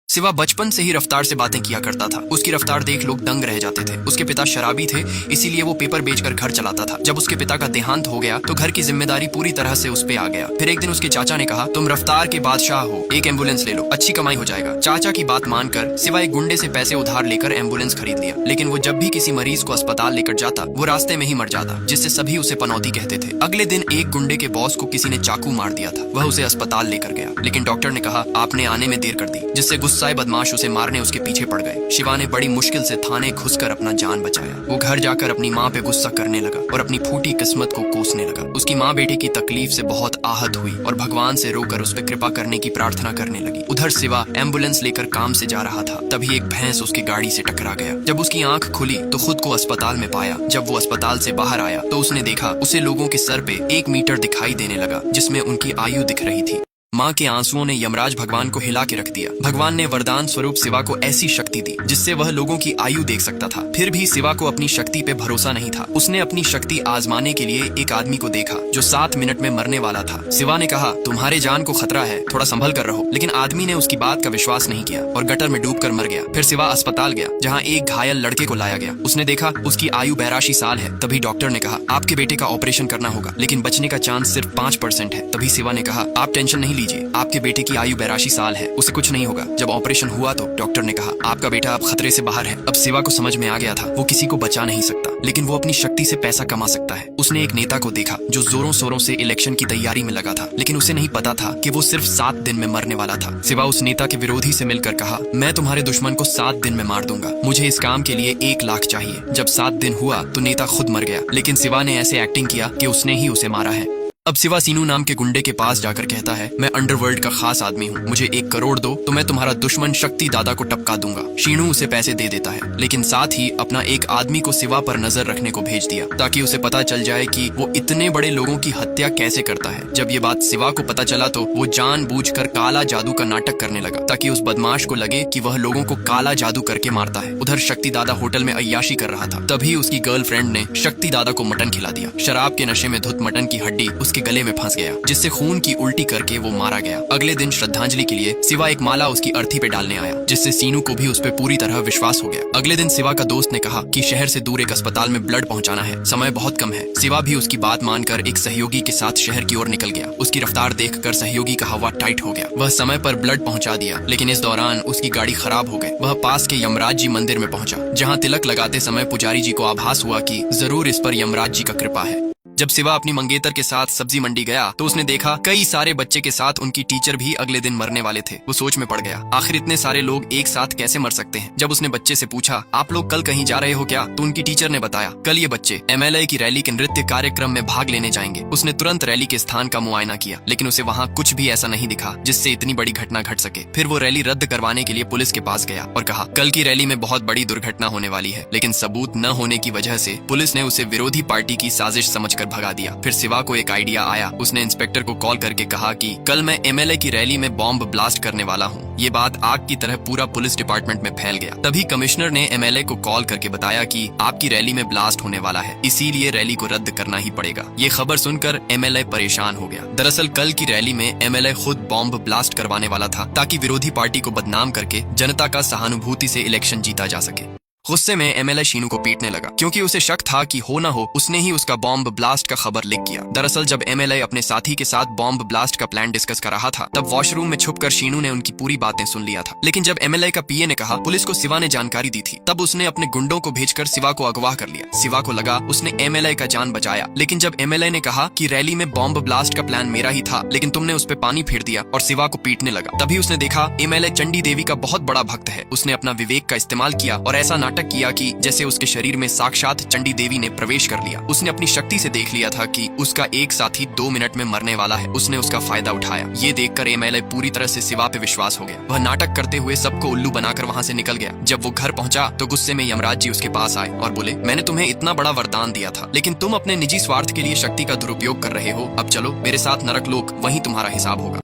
सिवा बचपन से ही रफ्तार से बातें किया करता था। उसकी रफ्तार देख लोग दंग रह जाते थे। उसके पिता शराबी थे, इसीलिए वो पेपर बेचकर घर चलाता था। जब उसके पिता का देहांत हो गया तो घर की जिम्मेदारी पूरी तरह से उस पे आ गया। फिर एक दिन उसके चाचा ने कहा, तुम रफ्तार के बादशाह हो, एक एम्बुलेंस ले लो, अच्छी कमाई हो जाएगा। चाचा की बात मानकर सिवा एक गुंडे से पैसे उधार लेकर एम्बुलेंस खरीद लिया। लेकिन वो जब भी किसी मरीज को अस्पताल लेकर जाता वो रास्ते में ही मर जाता, जिससे सभी उसे पनौती कहते थे। अगले दिन एक गुंडे के बॉस को किसी ने चाकू मार दिया था। वह उसे अस्पताल लेकर गया, लेकिन डॉक्टर ने कहा आपने आने में देर कर दी, जिससे गुस्साए बदमाश उसे मारने उसके पीछे पड़ गए। शिवा ने बड़ी मुश्किल से थाने घुसकर अपना जान बचाया। वो घर जाकर अपनी माँ पे गुस्सा करने लगा और अपनी फूटी किस्मत को कोसने लगा। उसकी माँ बेटे की तकलीफ से बहुत आहत हुई और भगवान से रोकर उस पर कृपा करने की प्रार्थना करने लगी। उधर शिवा एम्बुलेंस लेकर काम से जा रहा था, तभी एक भैंस उसकी गाड़ी से टकरा गया। जब उसकी आंख खुली तो खुद को अस्पताल में पाया। जब वो अस्पताल से बाहर आया तो उसने देखा उसे लोगों के सर पे 1 मीटर दिखाई देने लगा, जिसमें उनकी आयु दिख रही थी। माँ के आंसुओं ने यमराज भगवान को हिला के रख दिया। भगवान ने वरदान स्वरूप शिवा को ऐसी शक्ति दी जिससे वह लोगों की आयु देख सकता था। फिर भी शिवा को अपनी शक्ति पे भरोसा नहीं था। उसने अपनी शक्ति आजमाने के लिए एक आदमी को देखा जो 7 मिनट में मरने वाला था। शिवा ने कहा, तुम्हारे जान को खतरा है, थोड़ा संभल कर रहो। लेकिन आदमी ने उसकी बात का विश्वास नहीं किया और गटर में डूबकर मर गया। फिर शिवा अस्पताल गया, जहाँ एक घायल लड़के को लाया गया। उसने देखा उसकी आयु 82 साल है। तभी डॉक्टर ने कहा, आपके बेटे का ऑपरेशन करना होगा, लेकिन बचने का चांस सिर्फ 5% है। तभी शिवा ने कहा, आप टेंशन नहीं लीजिए, आपके बेटे की आयु 82 साल है, उसे कुछ नहीं होगा। जब ऑपरेशन हुआ तो डॉक्टर ने कहा, आपका बेटा अब खतरे से बाहर है। अब शिवा को समझ में आ गया था वो किसी को बचा नहीं सकता, लेकिन वो अपनी शक्ति से पैसा कमा सकता है। उसने एक नेता को देखा जो जोरों शोरों से इलेक्शन की तैयारी में लगा था, लेकिन उसे नहीं पता था कि वो सिर्फ 7 दिन में मरने वाला था। शिवा उस नेता के विरोधी से मिलकर कहा, मैं तुम्हारे दुश्मन को 7 दिन में मार दूंगा, मुझे इस काम के लिए 1 लाख चाहिए। जब 7 दिन हुआ तो नेता खुद मर गया, लेकिन शिवा ने ऐसे एक्टिंग किया कि उसने ही उसे मारा है। अब शिवा सीनू नाम के गुंडे के पास जाकर कहता है, मैं अंडरवर्ल्ड का खास आदमी हूँ, मुझे 1 करोड़ दो तो मैं तुम्हारा दुश्मन शक्ति दादा को टपका दूंगा। शीनू उसे पैसे दे देता है, लेकिन साथ ही अपना एक आदमी को शिवा पर नजर रखने को भेज दिया ताकि उसे पता चल जाए कि वो इतने बड़े लोगों की हत्या कैसे करता है। जब ये बात शिवा को पता चला तो वो जानबूझकर काला जादू का नाटक करने लगा ताकि उस बदमाश को लगे कि वह लोगों को काला जादू करके मारता है। उधर शक्ति दादा होटल में अय्याशी कर रहा था, तभी उसकी गर्लफ्रेंड ने शक्ति दादा को मटन खिला दिया। शराब के नशे में धुत मटन की हड्डी उसके गले में फंस गया, जिससे खून की उल्टी करके वो मारा गया। अगले दिन श्रद्धांजलि के लिए शिवा एक माला उसकी अर्थी पे डालने आया, जिससे सीनू को भी उस पे पूरी तरह विश्वास हो गया। अगले दिन शिवा का दोस्त ने कहा कि शहर से दूर एक अस्पताल में ब्लड पहुंचाना है, समय बहुत कम है। शिवा भी उसकी बात मानकर एक सहयोगी के साथ शहर की ओर निकल गया। उसकी रफ्तार देखकर सहयोगी का हवा टाइट हो गया। वह समय पर ब्लड पहुंचा दिया, लेकिन इस दौरान उसकी गाड़ी खराब हो गई। वह पास के यमराज जी मंदिर में पहुंचा, जहाँ तिलक लगाते समय पुजारी जी को आभास हुआ कि जरूर इस पर यमराज जी का कृपा है। जब शिवा अपनी मंगेतर के साथ सब्जी मंडी गया तो उसने देखा कई सारे बच्चे के साथ उनकी टीचर भी अगले दिन मरने वाले थे। वो सोच में पड़ गया, आखिर इतने सारे लोग एक साथ कैसे मर सकते हैं। जब उसने बच्चे से पूछा, आप लोग कल कहीं जा रहे हो क्या, तो उनकी टीचर ने बताया, कल ये बच्चे MLA की रैली के नृत्य कार्यक्रम में भाग लेने जाएंगे। उसने तुरंत रैली के स्थान का मुआयना किया, लेकिन उसे वहाँ कुछ भी ऐसा नहीं दिखा जिससे इतनी बड़ी घटना घट सके। फिर वो रैली रद्द करवाने के लिए पुलिस के पास गया और कहा, कल की रैली में बहुत बड़ी दुर्घटना होने वाली है। लेकिन सबूत न होने की वजह से पुलिस ने उसे विरोधी पार्टी की साजिश समझकर भगा दिया। फिर शिवा को एक आइडिया आया। उसने इंस्पेक्टर को कॉल करके कहा कि कल मैं MLA की रैली में बॉम्ब ब्लास्ट करने वाला हूँ। ये बात आग की तरह पूरा पुलिस डिपार्टमेंट में फैल गया। तभी कमिश्नर ने MLA को कॉल करके बताया कि आपकी रैली में ब्लास्ट होने वाला है, इसीलिए रैली को रद्द करना ही पड़ेगा। ये खबर सुनकर MLA परेशान हो गया। दरअसल कल की रैली में MLA खुद बॉम्ब ब्लास्ट करवाने वाला था ताकि विरोधी पार्टी को बदनाम करके जनता का सहानुभूति से इलेक्शन जीता जा सके। गुस्से में MLA शीनू को पीटने लगा, क्योंकि उसे शक था कि हो ना हो उसने ही उसका बॉम्ब ब्लास्ट का खबर लीक किया। दरअसल जब MLA अपने साथी के साथ बॉम्ब ब्लास्ट का प्लान डिस्कस कर रहा था, तब वॉशरूम में छुपकर शीनू ने उनकी पूरी बातें सुन लिया था। लेकिन जब MLA का PA ने कहा पुलिस को शिवा ने जानकारी दी थी, तब उसने अपने गुंडों को भेजकर शिवा को अगवा कर लिया। शिवा को लगा उसने MLA का जान बचाया, लेकिन जब MLA ने कहा कि रैली में बॉम्ब ब्लास्ट का प्लान मेरा ही था, लेकिन तुमने उस पर पानी फेर दिया और शिवा को पीटने लगा, तभी उसने देखा MLA चंडी देवी का बहुत बड़ा भक्त है। उसने अपना विवेक का इस्तेमाल किया और ऐसा नाटक किया कि जैसे उसके शरीर में साक्षात चंडी देवी ने प्रवेश कर लिया। उसने अपनी शक्ति से देख लिया था कि उसका एक साथी 2 मिनट में मरने वाला है। उसने उसका फायदा उठाया। ये देखकर MLA पूरी तरह से शिवा पे विश्वास हो गया। वह नाटक करते हुए सबको उल्लू बनाकर वहाँ से निकल गया। जब वो घर पहुंचा तो गुस्से में यमराज जी उसके पास आए और बोले, मैंने तुम्हें इतना बड़ा वरदान दिया था, लेकिन तुम अपने निजी स्वार्थ के लिए शक्ति का दुरुपयोग कर रहे हो। अब चलो मेरे साथ नरक लोक, वहीं तुम्हारा हिसाब होगा।